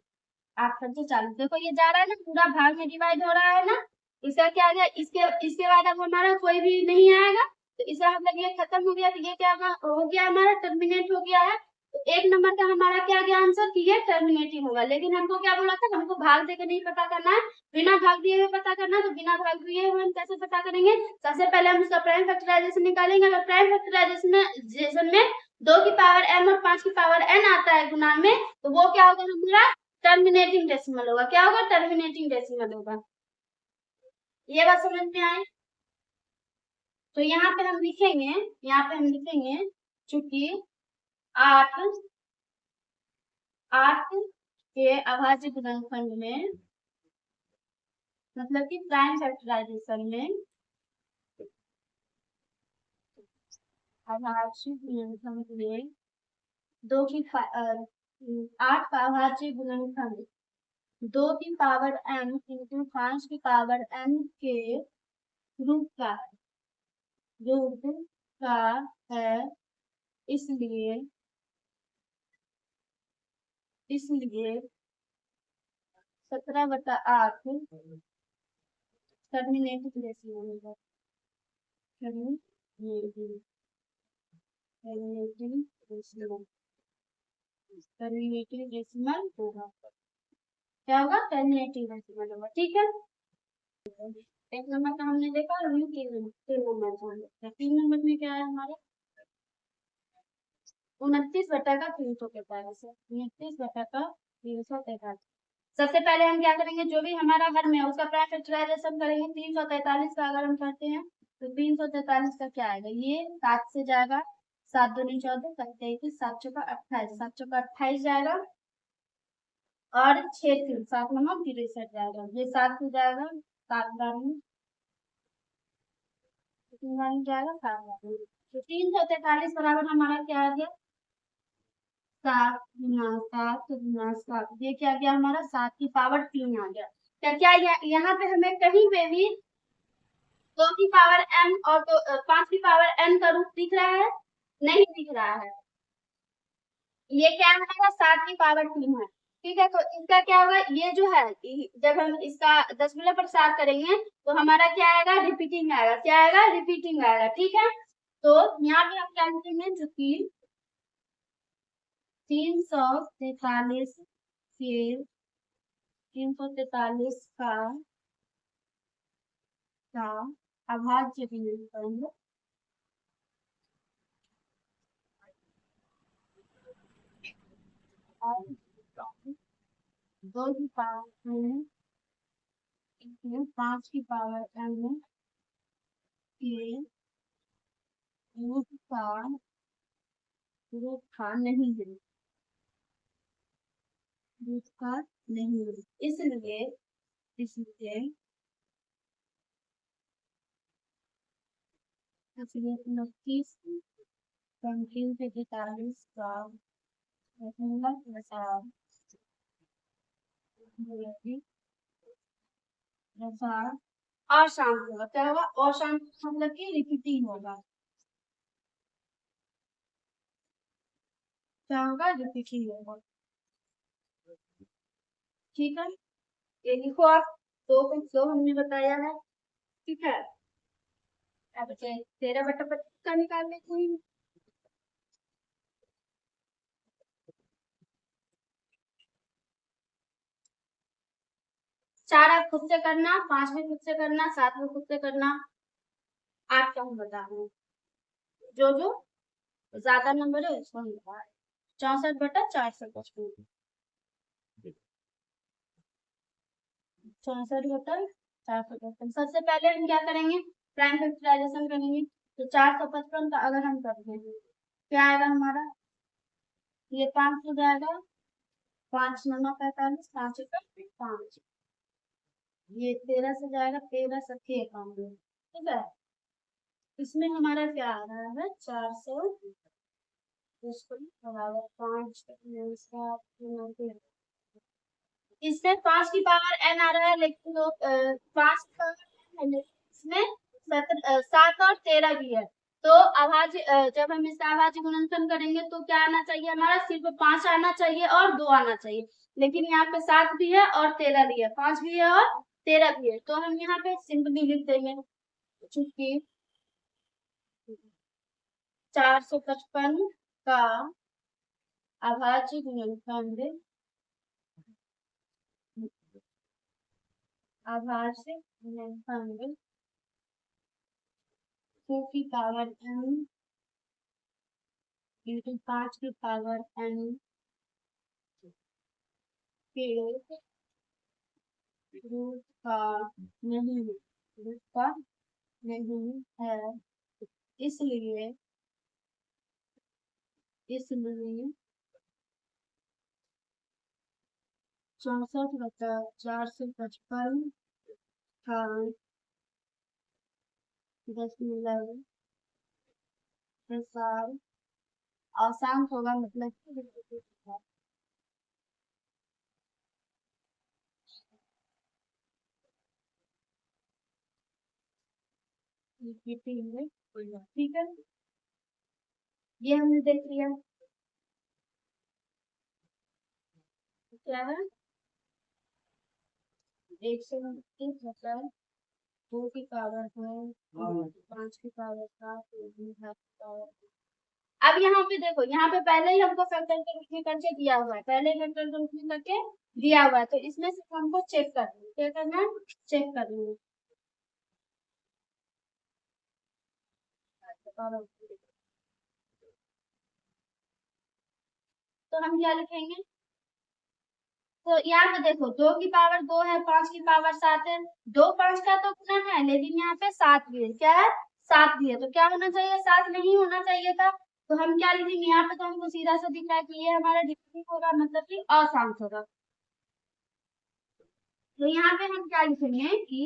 8 5 40। देखो ये जा रहा है ना, पूरा भाग में डिवाइड हो रहा है ना। इसका क्या आ गया? इसके बाद अब हमारा कोई भी नहीं आएगा, तो इसका मतलब ये खत्म हो गया। तो ये क्या हो गया हमारा? टर्मिनेट हो गया है। तो 1 नंबर का हमारा क्या गया आंसर कि ये टर्मिनेटिंग होगा। लेकिन हमको क्या बोला था, हमको भाग देकर नहीं पता करना है, बिना भाग दिए हुए पता करना। तो बिना भाग दिए हुए हम कैसे पता करेंगे? सबसे पहले हम उसका प्राइम फैक्टराइजेशन निकालेंगे। अगर प्राइम फैक्टराइजेशन में 2 की पावर m और 5 की पावर n आता है गुना में, तो वो क्या होगा हमारा? टर्मिनेटिंग डेसिमल होगा। क्या होगा? टर्मिनेटिंग डेसिमल होगा। ये बात समझ में आई? तो यहाँ पे हम लिखेंगे चूंकि 8 के अभाज्य गुणनखंड में, मतलब कि प्राइम फैक्टराइजेशन में अभाज्य गुणनखंड में 8 का अभाज्य गुणनखंड 2 की पावर m इंटू 5 की पावर n के रूप का है। इसलिए 17/8 टर्मिनेटिंग डेसिमल होगा। टर्मिनेटिंग डेसिमल होगा। क्या होगा? टर्मिनेटिंग डेसिमल होगा। ठीक है, 1 नंबर का हमने देखा, और 3 नंबर का हमने देखा। 3 नंबर में क्या है हमारे? 29/343। 29/343। सबसे पहले हम क्या करेंगे, जो भी हमारा हर में है उसका प्राइम फैक्टराइजेशन करेंगे। 343 का अगर हम करते हैं तो 343 का क्या आएगा? ये 7 से जाएगा, 7 दूनी 14, 33, 7 चौका 28, 7 चौका 28 जाएगा और 6 3 7 नंबर 63 जाएगा। ये 7 हो जाएगा, 7 रानी जाएगा 7 तो 343 बराबर हमारा क्या आ गया, 7 गुना 7 गुना 7, ये क्या गया हमारा 7 की पावर 3 आ गया। क्या यहाँ पे हमें कहीं पे भी 2 की पावर m और 5 की पावर n का रूप दिख रहा है? नहीं दिख रहा है। ये क्या है, 7 की पावर 3 है। ठीक है, तो इसका क्या होगा, ये जो है जब हम इसका दशमलव प्रसार करेंगे तो हमारा क्या आएगा, रिपीटिंग आएगा। क्या आएगा, रिपीटिंग आएगा। ठीक है, तो यहाँ पे हम क्या लिखेंगे, जो कि 343 फिर 343 का अभाज्य भी करेंगे। दो की पावर 5 की पावर n के रूट का नहीं है, रूट का नहीं है, इसलिए 29 से 43 का दशमलव प्रसार और शांत होगा। क्या होगा, और शांत मतलब कि रिपीटिंग होगा। क्या होगा, रिपीटिंग होगा। ठीक है, ये लिखो आप, तो हमने बताया है। ठीक है, अब 13/25 का निकालने कोई 4 आप खुद से करना, 5 भी खुद से करना, 7 भी खुद से करना, 8 का हम बता रहे हैं। जो ज्यादा नंबर है उसको हम बता रहे हैं। 64/455, 64/455। सबसे पहले हम क्या करेंगे, प्राइम फैक्टराइजेशन करेंगे। तो 455 का अगर हम करते हैं क्या आएगा हमारा, ये 5 हो जाएगा, 5 9 45, 5 5, ये 13 से जाएगा, 13 सत्य 91। ठीक है, इसमें हमारा क्या आ रहा है, 400 इसमें 5 की पावर n आ रहा है, लेकिन लोग 5 की पावर इसमें 7 और 13 भी है। तो अभाज्य जब हम इसका अभाज्य गुणनफल करेंगे तो क्या आना चाहिए, हमारा सिर्फ 5 आना चाहिए और 2 आना चाहिए। लेकिन यहाँ पे 7 भी है और 13 भी है, 5 भी है और 13 भी है, तो हम यहाँ पे सिंपली लिख देंगे, चूंकि 455 का अभाज्य गुणनफल अभाज्य गुणनफल 2 की पावर n इंटू 5 की पावर n के रूट का नहीं है, रूट का नहीं है, इसलिए 64/455 का दशमलव प्रसार आसान होगा, मतलब ठीक है, ये हमने देख लिया। क्या है, 129 मतलब 2 की पावर है, 5 की पावर का पावर। अब यहाँ पे देखो, यहाँ पे पहले ही हमको फैक्टर के रूप में करके दिया हुआ है, पहले फैक्टर के रूप में करके दिया हुआ है, तो इसमें से हमको चेक करना है। क्या करना है, चेक करना है। तो हम क्या लिखेंगे, तो यहाँ पे देखो 2 की पावर 2 है, 5 की पावर 7 है, 2 5 का तो गुणन है, लेकिन यहाँ पे 7 भी है। क्या है, 7 भी है, तो क्या होना चाहिए, 7 नहीं होना चाहिए था। तो हम क्या लिखेंगे यहाँ पे, तो हमको सीधा सा दिख रहा है कि ये हमारा रिपीटिंग होगा, मतलब कि अशांत होगा। तो यहाँ पे हम क्या लिखेंगे कि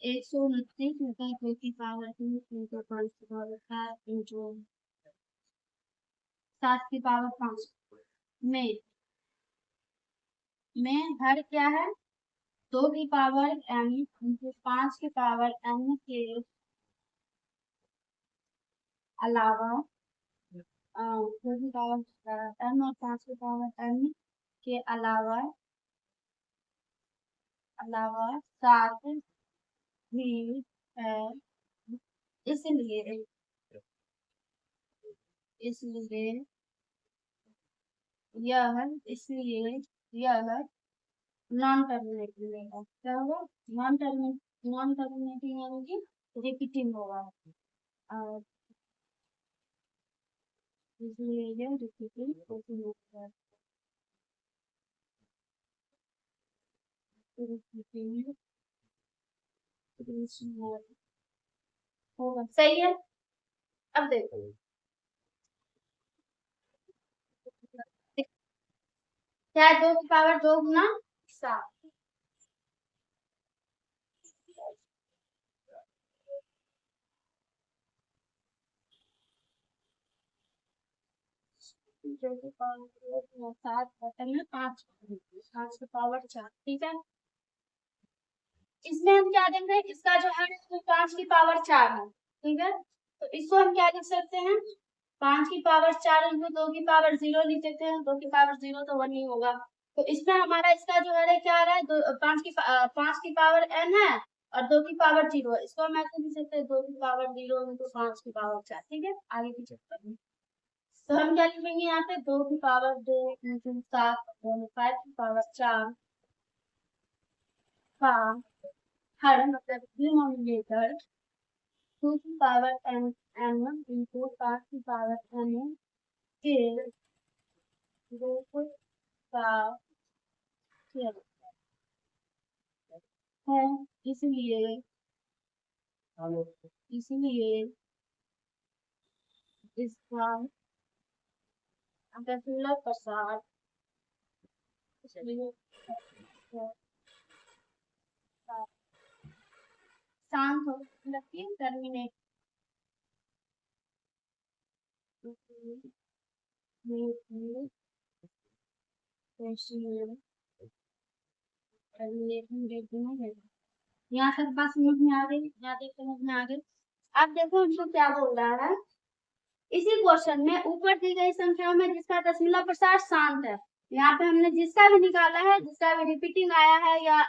129 इंटू 2 की पावर 3 इंटू 5 की पावर 4 इंटू 7 की पावर 5 में हर क्या है, 2 की पावर m इंटू 5 की पावर n के अलावा 2 की पावर n और 5 की पावर n के अलावा 7 भी है। इसलिए इसलिए यह नॉन टर्मिनेटिंग रहेगा। क्या होगा? नॉन टर्मिनेटिंग यानी कि रिपीटिंग होगा। और इसलिए यह रिपीटिंग होगा। होगा, सही है। अब देखो, क्या है, 2 की पावर 2 गुना 7। जो की पावर 2 गुना 7 बटन में 5 की पावर 4, ठीक है। इसमें हम क्या देख रहे हैं, इसका जो है 5 की पावर 4 है, ठीक है। तो इसको हम क्या लिख सकते हैं, 5 की पावर 4 इंटू 2 की पावर 0 लिख देते हैं। 2 की पावर 0 तो 1 ही होगा। तो इसमें हमारा इसका जो है क्या आ रहा है, 5 की पावर n है और 2 की पावर 0 है। इसको हम ऐसे लिख सकते हैं, 2 की पावर 0 इंटू 5 की पावर 4, ठीक है। आगे पीछे करेंगे तो हम क्या लिखेंगे यहाँ पे, 2 की पावर 2 इंटू 7 5 की पावर 4 का हर मतलब डिनोमिनेटर 2 की पावर n इंटू 5 की पावर n के रूप का है। इसलिए इसलिए इसका दशमलव प्रसार शांत हो, मतलब कि टर्मिनेट यहाँ तक बात समझ में आ गई, यहाँ तक समझ में आ गई। अब देखो हमको क्या बोल रहा है, इसी क्वेश्चन में ऊपर दी गई संख्याओं में जिसका दशमलव प्रसार शांत है, यहाँ पे हमने जिसका भी निकाला है, जिसका भी रिपीटिंग आया है या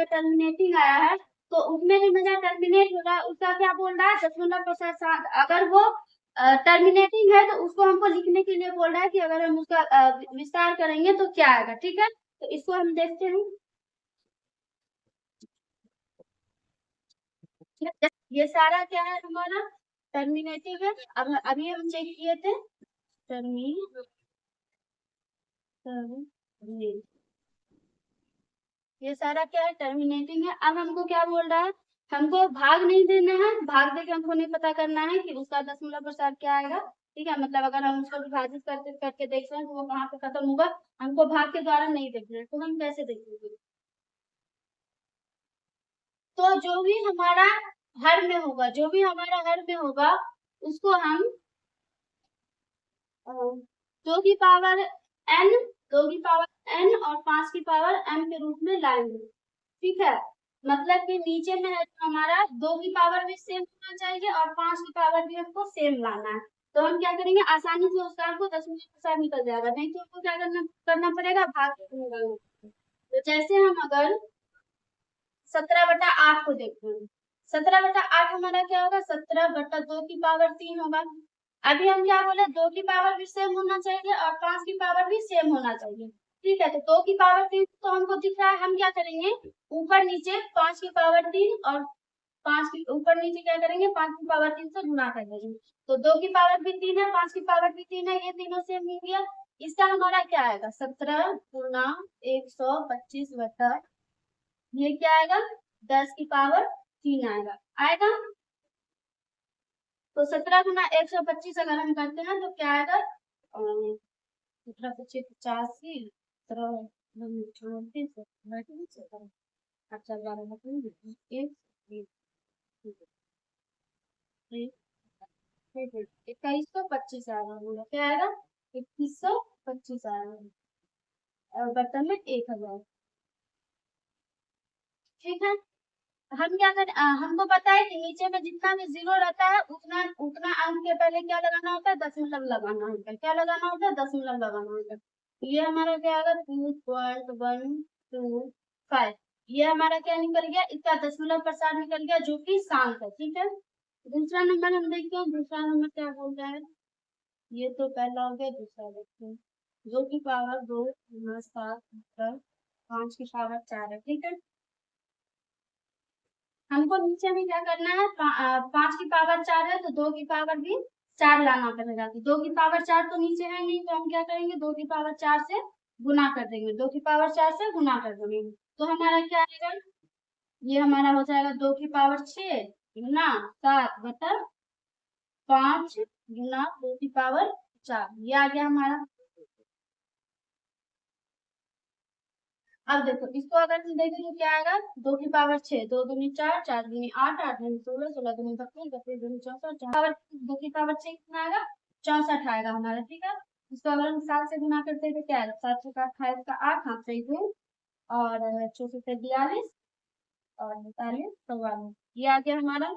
टर्मिनेटिंग आया है, तो उसमें जो मेरा टर्मिनेट होगा उसका क्या बोल रहा है, दशमलव प्रसार शांत। अगर वो टर्मिनेटिंग है तो उसको हमको लिखने के लिए बोल रहा है कि अगर हम उसका विस्तार करेंगे तो क्या आएगा, ठीक है। तो इसको हम देखते हैं, ये सारा क्या है हमारा टर्मिनेटिव है। अब अभी हम चेक किए थे, टर्मिनेट, ये सारा क्या है, टर्मिनेटिंग है। अब हमको क्या बोल रहा है, हमको भाग नहीं देना है, भाग देके हमको नहीं पता करना है कि उसका दशमलव प्रसार क्या आएगा, ठीक है। मतलब अगर हम उसको विभाजित करते करके देख रहे हैं तो वो कहाँ पे खत्म होगा, हमको भाग के द्वारा नहीं देखना है। तो हम कैसे देखेंगे, तो जो भी हमारा हर में होगा, जो भी हमारा हर में होगा उसको हम 2 की पावर n, 2 की पावर n और 5 की पावर m के रूप में लाएंगे, ठीक है। मतलब कि नीचे में है तो हमारा 2 की पावर भी सेम होना चाहिए और 5 की पावर भी हमको सेम लाना है। तो हम क्या करेंगे, आसानी से उसका हमको दशमलव प्रसार निकल जाएगा, नहीं तो हमको क्या करना पड़ेगा, भाग के निकालना पड़ेगा। तो जैसे हम अगर 17/8 को देखते हैं, 17/8 हमारा क्या होगा, 17/2 की पावर 3 होगा। अभी हम क्या बोले, 2 की पावर भी सेम होना चाहिए और 5 की पावर भी सेम होना चाहिए, ठीक है। तो 2 की पावर 3 तो हमको दिख रहा है, हम क्या करेंगे, ऊपर नीचे 5 की पावर 3 और 5 की ऊपर नीचे क्या करेंगे, 5 की पावर 3 से गुणा कर देंगे। तो 2 की पावर भी 3 है, 5 की पावर भी 3 है, ये तीनों सेम मिल गया। इसका हमारा क्या आएगा, 17 गुना 125 ये क्या आएगा, 10 की पावर 3 आएगा। तो 17 गुना 125 अगर हम करते हैं तो क्या आएगा, 17 पच्चीस 85, 2125 आएगा, क्या आएगा 2125 आएगा, और बर्तन में 1000। ठीक है, हम क्या करें, हमको पता है कि नीचे में जितना भी जीरो रहता है उतना उतना अंक के पहले क्या लगाना होता है, दशमलव लगाना होता है। क्या लगाना होता है, दशमलव लगाना होता है। ये हमारा क्या आएगा 2.125, ये हमारा क्या निकल गया, इसका दशमलव प्रसार निकल गया जो कि शांत है। ठीक है, दूसरा नंबर हम देखते हैं, दूसरा नंबर क्या बोल रहा है, ये तो पहला हो गया, दूसरा देखते हैं। 2 की पावर 2 7 5 की पावर 4 है। ठीक है, हमको नीचे में क्या करना है, 5 की पावर 4 है तो 2 की पावर भी 4 लाना पड़ेगा। तो 2 की पावर 4 तो नीचे है नहीं, तो हम क्या करेंगे, 2 की पावर 4 से गुना कर देंगे, 2 की पावर 4 से गुना कर देंगे। तो हमारा क्या आएगा, ये हमारा हो जाएगा 2 की पावर 6 गुना 7 बटा 5 गुना 2 की पावर 4, ये आ गया हमारा। अब देखो इसको अगर हम देखें तो क्या आएगा, 2 की पावर 6, 2 दूनी 4, 4 दूनी 8, 8 दूनी 16, 16 दूनी 32, 32 दूनी 64, पावर 2 की पावर 6 कितना आएगा, 64 आएगा हमारा। ठीक है, इसको अगर हम 7 से गुना करते हैं तो क्या आएगा, 7 से 28 का 8, 8 से 2 और 64 से 42 और 45 44, ये आ गया हमारा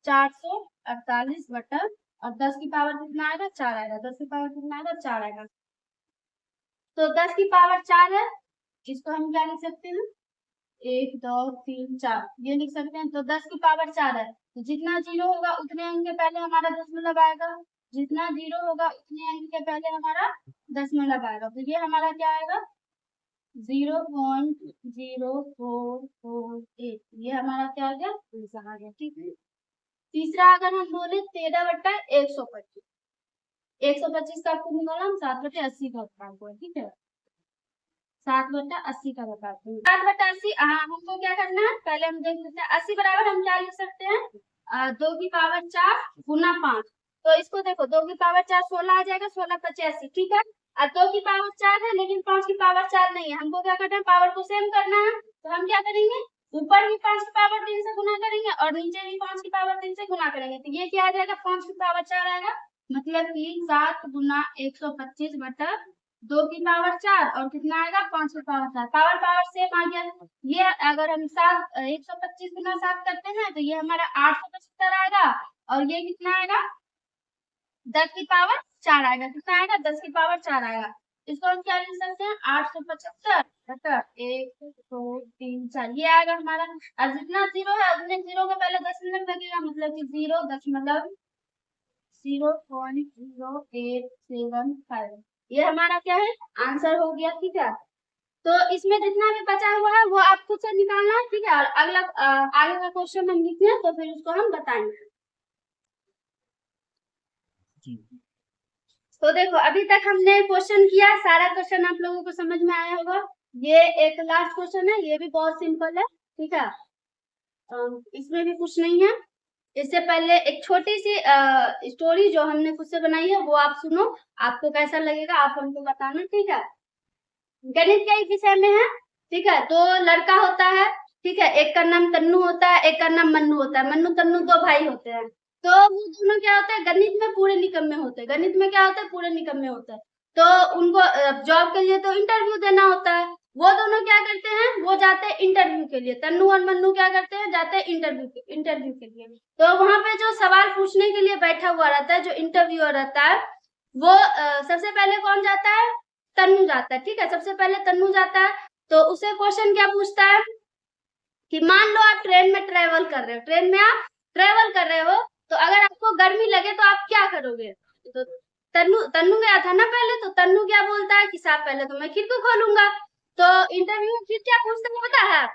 448 बटा, और 10 की पावर कितना आएगा, 4 आएगा, 10 की पावर कितना आएगा, 4 आएगा। तो 10 की पावर 4 है, इसको हम क्या लिख सकते हैं, 1 2 3 4 ये लिख सकते हैं। तो 10 की पावर 4 है, तो जितना जीरो होगा उतने अंक के पहले हमारा दशमलव आएगा, जितना जीरो होगा उतने अंक के पहले हमारा दशमलव आएगा। तो ये हमारा क्या आएगा, 0.0448, ये हमारा क्या आ गया, आंसर आ गया। ठीक है, तीसरा अगर हम बोले 13 बट्टा 125, 125 का आपको निकाला, हम 7/80 का उत्तर को, ठीक है 7/80 का बताते हैं। 7/80, हाँ हमको क्या करना है, पहले हम देख लेते हैं 80 बराबर हम क्या लिख सकते हैं, 2 की पावर 4 गुना 5। तो इसको देखो 2 की पावर 4 16 आ जाएगा, 16/85। ठीक है, और 2 की पावर 4 है लेकिन 5 की पावर 4 नहीं है, हमको क्या करना है, पावर को सेम करना है। तो हम क्या करेंगे, ऊपर भी 5 की पावर 3 से गुना करेंगे और नीचे भी 5 की पावर 3 से गुना करेंगे। तो ये क्या आ जाएगा, 5 की पावर 4 आएगा, मतलब कि 7 गुना 125 बटा 2 की पावर 4 और कितना आएगा, 5 की पावर 4, पावर पावर सेम आ गया। ये अगर हम 125 गुना 7 करते हैं तो ये हमारा 875 आएगा, और ये कितना आएगा, 10 की पावर 4 आएगा, कितना आएगा, 10 की पावर 4 आएगा। इसको हम क्या लिख सकते हैं, 875 बटा 1 2 3 4, ये आएगा हमारा। और जितना जीरो है उतने जीरो के पहले दशमलव लगेगा, मतलब कि 0.0875, ये हमारा क्या है, आंसर हो गया। ठीक है, तो इसमें जितना भी बचा हुआ है वो आप खुद से निकालना है। ठीक है, और अगला आगे का क्वेश्चन हम लिखते हैं तो फिर उसको हम बताएंगे। तो देखो अभी तक हमने क्वेश्चन किया, सारा क्वेश्चन आप लोगों को समझ में आया होगा। ये एक लास्ट क्वेश्चन है, ये भी बहुत सिंपल है। ठीक है, इसमें भी कुछ नहीं है। इससे पहले एक छोटी सी स्टोरी जो हमने खुद से बनाई है वो आप सुनो, आपको कैसा लगेगा आप हमको बताना। ठीक है, गणित के विषय में है। ठीक है, दो लड़का होता है, ठीक है, एक का नाम तन्नू होता है, एक का नाम मन्नू होता है। मन्नू तन्नू दो भाई होते हैं, तो वो दोनों क्या होता है, गणित में पूरे निकम्मे होते हैं। गणित में क्या होता है, पूरे निकम्मे होते हैं। तो उनको जॉब के लिए तो इंटरव्यू देना होता है। वो दोनों क्या करते हैं, वो जाते हैं इंटरव्यू के लिए। तन्नू और मन्नू क्या करते हैं, जाते हैं इंटरव्यू के लिए। तो वहां पे जो सवाल पूछने के लिए बैठा हुआ रहता है, जो इंटरव्यूअर रहता है, वो सबसे पहले कौन जाता है, तन्नू जाता है। ठीक है, सबसे पहले तन्नू जाता है। तो उसे क्वेश्चन क्या पूछता है कि मान लो आप ट्रेन में ट्रेवल कर रहे हो, ट्रेन में आप ट्रेवल कर रहे हो, तो अगर आपको गर्मी लगे तो आप क्या करोगे। तो तन्नू तन्नू गया था ना पहले, तो तन्नू क्या बोलता है कि साहब पहले तो मैं खिड़की खोलूंगा। तो इंटरव्यू में फिर क्या पूछता है पता है,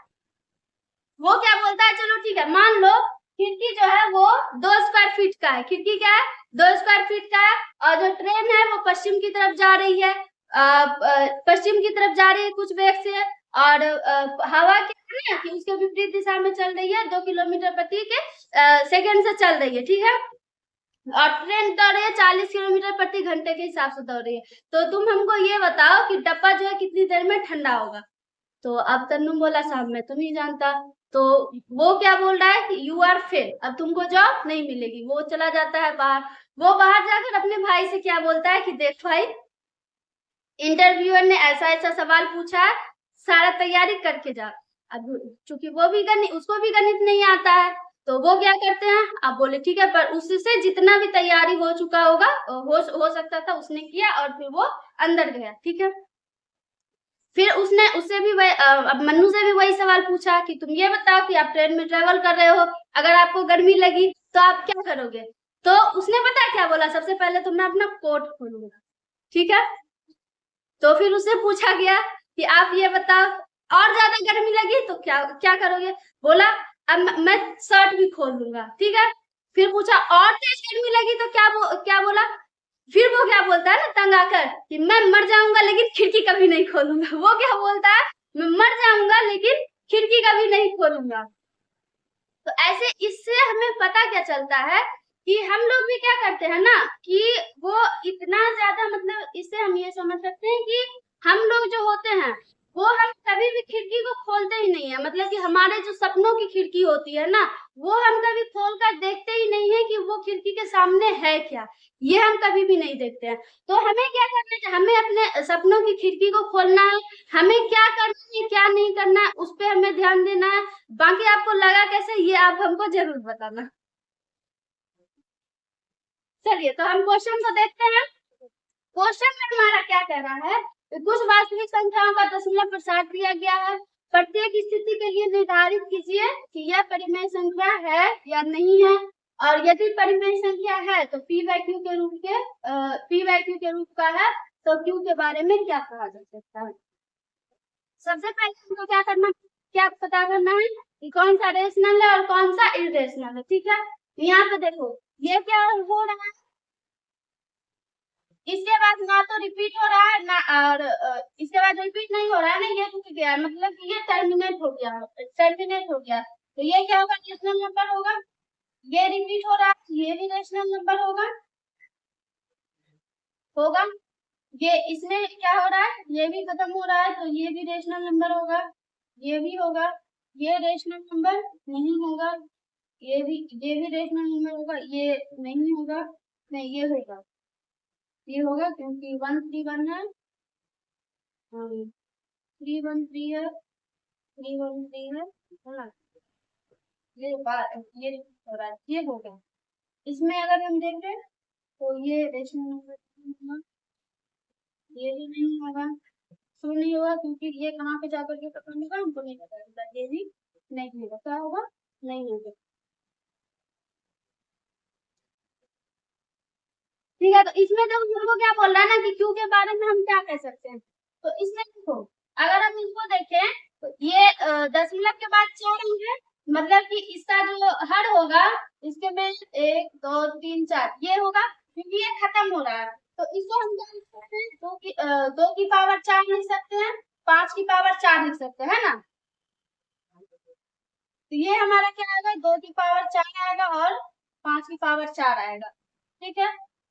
वो क्या बोलता है, चलो ठीक है मान लो खिड़की जो है वो 2 स्क्वायर फीट का है, खिड़की क्या है 2 स्क्वायर फीट का है, और जो ट्रेन है वो पश्चिम की तरफ जा रही है, पश्चिम की तरफ जा रही है कुछ वेग से, और हवा के है ना कि उसके विपरीत दिशा में चल रही है, 2 किलोमीटर प्रति के सेकंड से चल रही है, ठीक है। और ट्रेन दौड़ रही है 40 किलोमीटर प्रति घंटे के हिसाब से दौड़ रही है। तो तुम हमको ये बताओ कि डब्बा जो है कितनी देर में ठंडा होगा। तो अब तन्नू बोला साहब मैं तो नहीं जानता। तो वो क्या बोल रहा है कि यू आर फेल, अब तुमको जॉब नहीं मिलेगी। वो चला जाता है बाहर। वो बाहर जाकर अपने भाई से क्या बोलता है कि देख भाई, इंटरव्यूअर ने ऐसा ऐसा सवाल पूछा है, सारा तैयारी करके जा। अब चूंकि वो भी गणित, उसको भी गणित नहीं आता है, तो वो क्या करते हैं, अब बोले ठीक है, पर उससे जितना भी तैयारी हो चुका होगा, हो सकता था, उसने किया और फिर वो अंदर गया, ठीक है। फिर उसने उससे भी अब मन्नू से भी वही सवाल पूछा कि तुम ये बताओ कि आप ट्रेन में ट्रेवल कर रहे हो, अगर आपको गर्मी लगी तो आप क्या करोगे। तो उसने पता क्या बोला, सबसे पहले तो मैं अपना कोट खोलूंगा, ठीक है। तो फिर उससे पूछा गया कि आप ये बताओ, और ज्यादा गर्मी लगी तो क्या क्या करोगे। बोला अब मैं शर्ट भी खोल लूंगा, ठीक है। फिर पूछा और तेज गर्मी लगी तो क्या बोला। फिर वो क्या बोलता है ना तंग आकर कि मैं मर जाऊंगा लेकिन खिड़की कभी नहीं खोलूंगा। वो क्या बोलता है, मैं मर जाऊंगा लेकिन खिड़की कभी नहीं खोलूंगा। तो ऐसे इससे हमें पता क्या चलता है कि हम लोग भी क्या करते हैं ना कि वो इतना ज्यादा, मतलब इससे हम ये समझ सकते हैं कि हम लोग जो होते हैं वो हम कभी भी खिड़की को खोलते ही नहीं है। मतलब कि हमारे जो सपनों की खिड़की होती है ना, वो हम कभी खोल कर देखते ही नहीं है कि वो खिड़की के सामने है क्या, ये हम कभी भी नहीं देखते हैं। तो हमें क्या करना है, हमें अपने सपनों की खिड़की को खोलना है। हमें क्या करना है क्या नहीं करना है उस पर हमें ध्यान देना है। बाकी आपको लगा कैसे ये आप हमको जरूर बताना। चलिए तो हम क्वेश्चन को देखते हैं। क्वेश्चन में हमारा क्या कह रहा है, कुछ वास्तविक संख्याओं का दशमलव प्रसार दिया गया है। प्रत्येक स्थिति के लिए निर्धारित कीजिए कि यह परिमेय संख्या है या नहीं है, और यदि परिमेय संख्या है तो पी बाई क्यू के रूप का है, तो क्यू के बारे में क्या कहा जा सकता है। सबसे पहले हमको क्या पता करना है कि कौन सा रेशनल है और कौन सा इरेशनल है, ठीक है। यहाँ पे देखो ये क्या हो रहा है, इसके बाद ना तो रिपीट हो रहा है ना, और इसके बाद रिपीट नहीं हो रहा है ना, ये रुक गया, मतलब कि ये टर्मिनेट हो गया। तो ये क्या होगा, रेशनल नंबर होगा। ये रिपीट हो रहा है, ये भी रेशनल नंबर होगा। ये इसमें क्या हो रहा है, ये भी खत्म हो रहा है, तो ये भी रेशनल नंबर होगा। ये भी होगा, ये रेशनल नंबर नहीं होगा। ये भी रेशनल नंबर होगा, ये नहीं होगा। नहीं, ये होगा क्योंकि 1 3 1 है, 3 1 3 है, 3 1 3 है ना। ये हो रहा है, ये हो गया। इसमें अगर हम देखें तो ये रेशनल नंबर नहीं होगा, ये भी नहीं होगा, क्यों नहीं होगा, क्योंकि ये कहाँ पे जाकर के खत्म होगा हमको नहीं पता चलता। ये भी नहीं होगा, क्या होगा, नहीं होगा। ठीक है, तो इसमें तो हमको क्या बोल रहा है ना कि क्यू के बारे में हम क्या कह सकते हैं। तो इसमें देखो, अगर हम इसको देखें तो ये दशमलव के बाद 4 होंगे, मतलब कि इसका जो हर होगा इसके में 1 2 3 4 ये होगा, क्योंकि ये खत्म हो रहा है। तो इसको हम क्या लिख सकते हैं, 2 की पावर 4 लिख सकते हैं, 5 की पावर 4 लिख सकते हैं, है ना। तो ये हमारा क्या आएगा, 2 की पावर 4 आएगा और 5 की पावर 4 आएगा, ठीक है।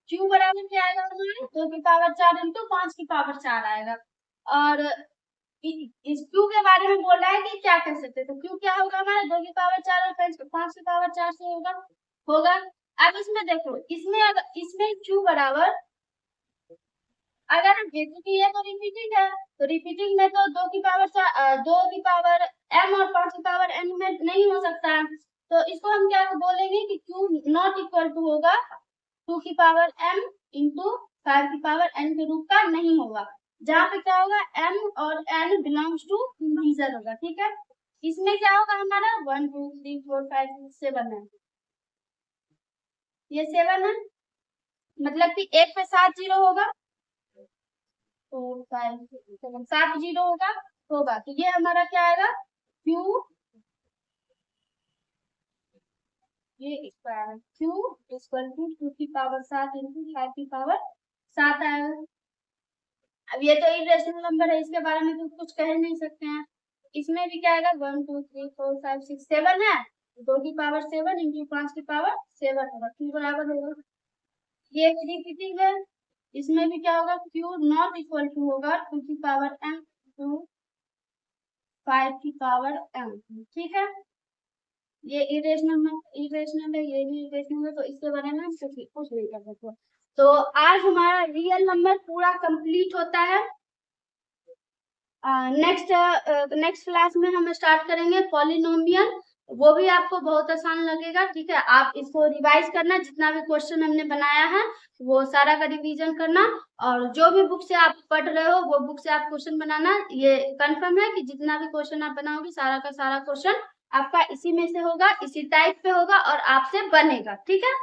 क्यू बराबर क्या आएगा हमारे, 2 की पावर 4 इंटू 5 की पावर 4 आएगा। और इस क्यू के बारे में बोल रहा है कि क्या कह सकते हैं, तो क्यू क्या होगा हमारा, 2 की पावर 4 और 5 की पावर 4 से होगा। अब इसमें देखो, इसमें क्यू बराबर, अगर हम क्योंकि ये तो रिपीटिंग है, तो रिपीटिंग में तो 2 की पावर 2 की पावर m और 5 की पावर n में नहीं हो सकता है। तो इसको हम क्या बोलेंगे कि क्यू नॉट इक्वल टू होगा 2 की पावर m इंटू 5 की पावर n के रूप का नहीं होगा, जहाँ पे क्या होगा, m और n बिलोंग्स टू इंटीजर होगा, ठीक है। इसमें क्या होगा हमारा 1 2 3 4 5 6 7 है, ये 7 है, मतलब कि एक पे 7 जीरो होगा, 4 5 6 7 7 जीरो होगा। तो ये हमारा क्या आएगा, क्यू, ये स्क्वायर क्यू इक्वल टू 2 की पावर 7 इंटू 5 की पावर 7 आएगा। अब ये तो इरेशनल नंबर है, इसके बारे में तो कुछ कह नहीं सकते हैं, इसमें भी क्या आएगा 1 2 3 4 5 6 7 है, 2 की पावर 7 इंटू 5 की पावर 7 होगा, क्यू बराबर होगा, ये रिपीटिंग है। इसमें भी क्या होगा, क्यू नॉट इक्वल टू होगा 2 की पावर m टू 5 की पावर m, ठीक है। ये इरेशनल है, ये भी इरेशनल है, तो इसके बारे में हम कुछ नहीं कर सकते। तो आज हमारा रियल नंबर पूरा कंप्लीट होता है। नेक्स्ट क्लास में हम स्टार्ट करेंगे पॉलिनोमियल, वो भी आपको बहुत आसान लगेगा, ठीक है। आप इसको रिवाइज करना, जितना भी क्वेश्चन हमने बनाया है वो सारा का रिवीजन करना, और जो भी बुक से आप पढ़ रहे हो वो बुक से आप क्वेश्चन बनाना। ये कंफर्म है कि जितना भी क्वेश्चन आप बनाओगे सारा का सारा क्वेश्चन आपका इसी में से होगा, इसी टाइप पे होगा और आपसे बनेगा, ठीक है।